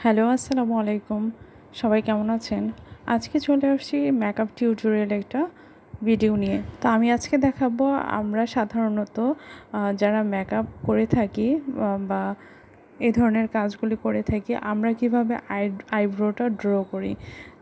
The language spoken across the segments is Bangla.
হ্যালো, আসসালামু আলাইকুম। সবাই কেমন আছেন? আজকে চলে আসছি মেকআপ টিউটোরিয়াল একটা ভিডিও নিয়ে। তো আমি আজকে দেখাবো আমরা সাধারণত যারা মেকআপ করে থাকি বা এই ধরনের কাজগুলি করে থাকি, আমরা কিভাবে আইব্রোটা ড্র করি।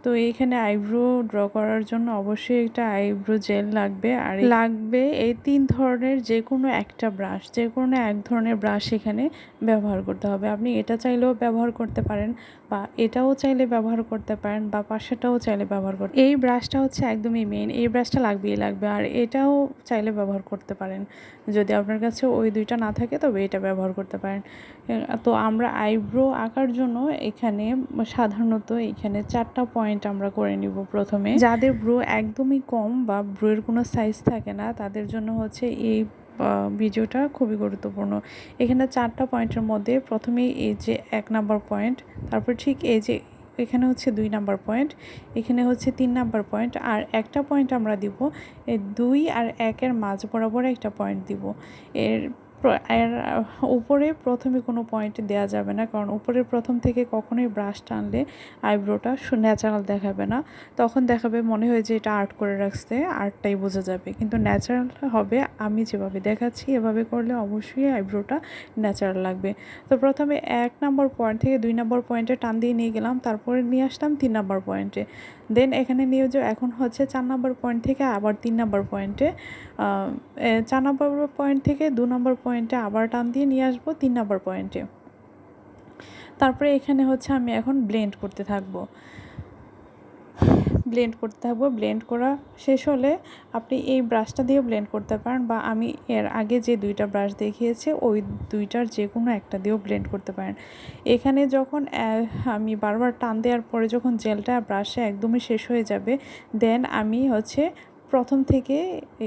তো এইখানে আইব্রো ড্র করার জন্য অবশ্যই একটা আইব্রো জেল লাগবে, আর লাগবে এই 3 ধরনের যে কোনো একটা ব্রাশ, যে কোনো এক ধরনের ব্রাশ এখানে ব্যবহার করতে হবে। আপনি এটা চাইলেও ব্যবহার করতে পারেন বা এটাও চাইলে ব্যবহার করতে পারেন বা পাশেরটাও চাইলে ব্যবহার করতে। এই ব্রাশটা হচ্ছে একদমই মেইন, এই ব্রাশটা লাগবে, আর এটাও চাইলে ব্যবহার করতে পারেন। যদি আপনার কাছে ওই দুইটা না থাকে তবে এটা ব্যবহার করতে পারেন। তো আমরা আইব্রো আঁকার জন্য এখানে সাধারণত এখানে 4টা পয়েন্ট আমরা করে নিব। প্রথমে যাদের ব্রু একদমই কম বা ব্রুয়ের কোনো সাইজ থাকে না, তাদের জন্য হচ্ছে এই ভিডিওটা খুবই গুরুত্বপূর্ণ। এখানে 4টা পয়েন্টের মধ্যে প্রথমেই এই যে 1 নাম্বার পয়েন্ট, তারপর ঠিক এই যে এখানে হচ্ছে 2 নাম্বার পয়েন্ট, এখানে হচ্ছে 3 নাম্বার পয়েন্ট, আর একটা পয়েন্ট আমরা দিব এই 2 আর 1 এর মাঝ বরাবর একটা পয়েন্ট দিব। এর উপরে প্রথমে কোনো পয়েন্ট দেওয়া যাবে না, কারণ উপরের প্রথম থেকে কখনোই ব্রাশ টানলে আইব্রোটা ন্যাচারাল দেখাবে না। তখন দেখাবে মনে হয় যে এটা আর্ট করে রাখছে, আর্টটাই বোঝা যাবে, কিন্তু ন্যাচারাল হবে। আমি যেভাবে দেখাচ্ছি এভাবে করলে অবশ্যই আইব্রোটা ন্যাচারাল লাগবে। তো প্রথমে 1 নাম্বার পয়েন্ট থেকে 2 নাম্বার পয়েন্টে টান দিয়ে নিয়ে গেলাম, তারপরে নিয়ে আসলাম 3 নাম্বার পয়েন্টে, দেন এখানে নিয়ে যাও। এখন হচ্ছে 4 নাম্বার পয়েন্ট থেকে আবার 3 নাম্বার পয়েন্টে, 4 নাম্বার পয়েন্ট থেকে 2 নাম্বার পয়েন্টে আবার টান দিয়ে নিয়ে আসবো 3 নাম্বার পয়েন্টে। তারপরে এখানে হচ্ছে আমি এখন ব্লেন্ড করতে থাকবো। ব্লেন্ড করা শেষ হলে আপনি এই ব্রাশটা দিয়ে ব্লেন্ড করতে পারেন, বা আমি এর আগে যে 2টা ব্রাশ দেখিয়েছি ওই 2টার যে কোনো একটা দিয়েও ব্লেন্ড করতে পারেন। এখানে যখন আমি বারবার টান দেওয়ার পরে যখন জেলটা ব্রাশে একদমই শেষ হয়ে যাবে, দেন আমি হচ্ছে প্রথম থেকে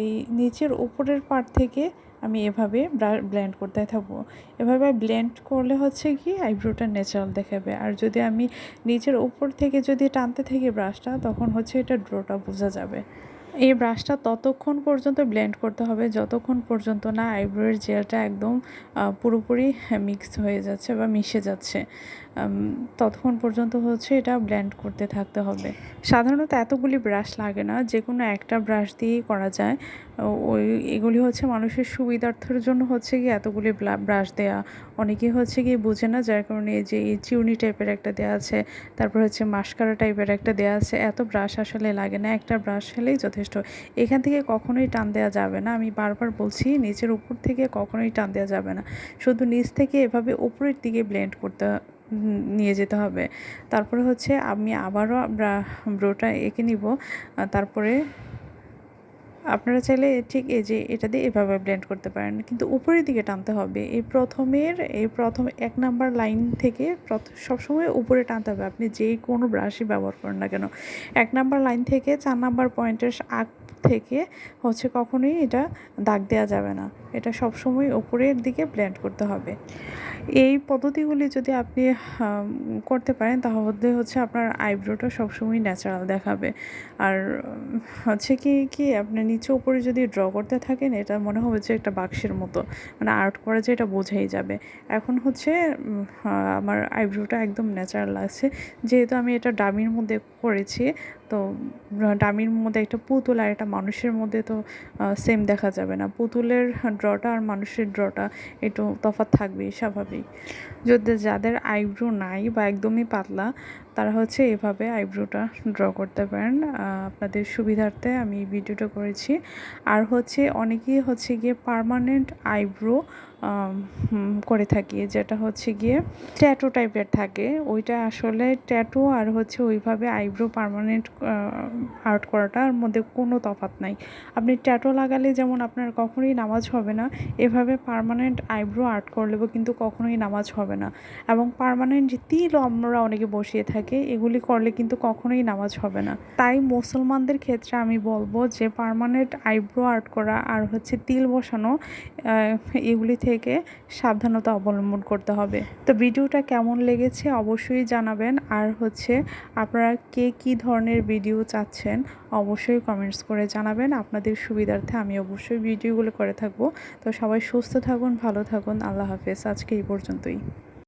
এই নিচের উপরের পার্ট থেকে আমি এভাবে ব্লেন্ড করতে থাকবো। এভাবে ব্লেন্ড করলে হচ্ছে কি আইব্রোটা ন্যাচারাল দেখাবে। আর যদি আমি নিচের উপর থেকে যদি টানতে থাকি ব্রাশটা, তখন হচ্ছে এটা ড্রটা বোঝা যাবে। এই ব্রাশটা ততক্ষণ পর্যন্ত ব্লেন্ড করতে হবে যতক্ষণ পর্যন্ত না আইব্রোয়ের জেলটা একদম পুরোপুরি মিক্স হয়ে যাচ্ছে বা মিশে যাচ্ছে, ততক্ষণ পর্যন্ত হচ্ছে এটা ব্লেন্ড করতে থাকতে হবে। সাধারণত এতগুলি ব্রাশ লাগে না, যে কোনো একটা ব্রাশ দিয়েই করা যায়। এগুলি হচ্ছে মানুষের সুবিধার্থের জন্য হচ্ছে কি এতগুলি ব্রাশ দেয়া। অনেকেই হচ্ছে কি বুঝে না, যার কারণে এই যে এই চিউনি টাইপের একটা দেওয়া আছে, তারপর হচ্ছে মাস্কারা টাইপের একটা দেওয়া আছে। এত ব্রাশ আসলে লাগে না, একটা ব্রাশ হলেই যথেষ্ট। এখান থেকে কখনোই টান দেওয়া যাবে না, আমি বারবার বলছি, নিচের উপর থেকে কখনোই টান দেওয়া যাবে না। শুধু নিচ থেকে এভাবে উপরের দিকে ব্লেন্ড করতে নিয়ে যেতে হবে। তারপরে হচ্ছে আমি আবারও ব্রোটা এঁকে নিব। তারপরে আপনারা চাইলে ঠিক এই যে এটা দিয়ে এভাবে ব্লেন্ড করতে পারেন, কিন্তু উপরের দিকে টানতে হবে। এই প্রথম 1 নাম্বার লাইন থেকে সবসময় উপরে টানতে হবে, আপনি যেই কোনো ব্রাশই ব্যবহার করেন না কেন। 1 নাম্বার লাইন থেকে 4 নাম্বার পয়েন্টের আগ থেকে হচ্ছে কখনোই এটা দাগ দেওয়া যাবে না, এটা সবসময় উপরের দিকে ব্লেন্ড করতে হবে। এই পদ্ধতিগুলি যদি আপনি করতে পারেন, তাহলে হচ্ছে আপনার আইব্রোটা সবসময় ন্যাচারাল দেখাবে। আর হচ্ছে কি আপনার নিচে উপরে যদি ড্র করতে থাকেন, এটা মনে হবে যে একটা বাক্সের মতো, মানে আর্ট করা যে এটা বোঝাই যাবে। এখন হচ্ছে আমার আইব্রোটা একদম ন্যাচারাল লাগছে, যেহেতু আমি এটা ডামির মধ্যে করেছি। তো ডামির মধ্যে একটা পুতুল আর একটা মানুষের মধ্যে তো সেম দেখা যাবে না। পুতুলের ড্রটা আর মানুষের ড্রটা একটু তফাৎ থাকবেই, স্বাভাবিক। যাদের আইব্রো নাই বা একদমই পাতলা, তারা হচ্ছে এভাবে আইব্রোটা ড্র করতে পারেন। আপনাদের সুবিধার্থে আমি ভিডিওটা করেছি। আর হচ্ছে অনেকেই হচ্ছে গিয়ে পার্মানেন্ট আইব্রো করে থাকি, যেটা হচ্ছে গিয়ে ট্যাটু টাইপের থাকে। ওইটা আসলে ট্যাটু আর হচ্ছে ওইভাবে আইব্রো পার্মানেন্ট আর্ট করাটার মধ্যে কোনো তফাৎ নাই। আপনি ট্যাটু লাগালে যেমন আপনার কখনোই নামাজ হবে না, এভাবে পার্মানেন্ট আইব্রো আর্ট করলেও কিন্তু কখনোই নামাজ হবে না। এবং পার্মানেন্ট তিল আমরা অনেকে বসিয়ে থাকি, এগুলি করলে কিন্তু কখনোই নামাজ হবে না। তাই মুসলমানদের ক্ষেত্রে আমি বলবো যে পার্মানেন্ট আইব্রো আর্ট করা আর হচ্ছে তিল বসানো, এগুলি থেকে সাবধানতা অবলম্বন করতে হবে। তো ভিডিওটা কেমন লেগেছে অবশ্যই জানাবেন। আর হচ্ছে আপনারা কে কী ধরনের ভিডিও চাচ্ছেন অবশ্যই কমেন্টস করে জানাবেন। আপনাদের সুবিধার্থে আমি অবশ্যই ভিডিওগুলো করে থাকবো। তো সবাই সুস্থ থাকুন, ভালো থাকুন। আল্লাহ হাফেজ। আজকে এই পর্যন্তই।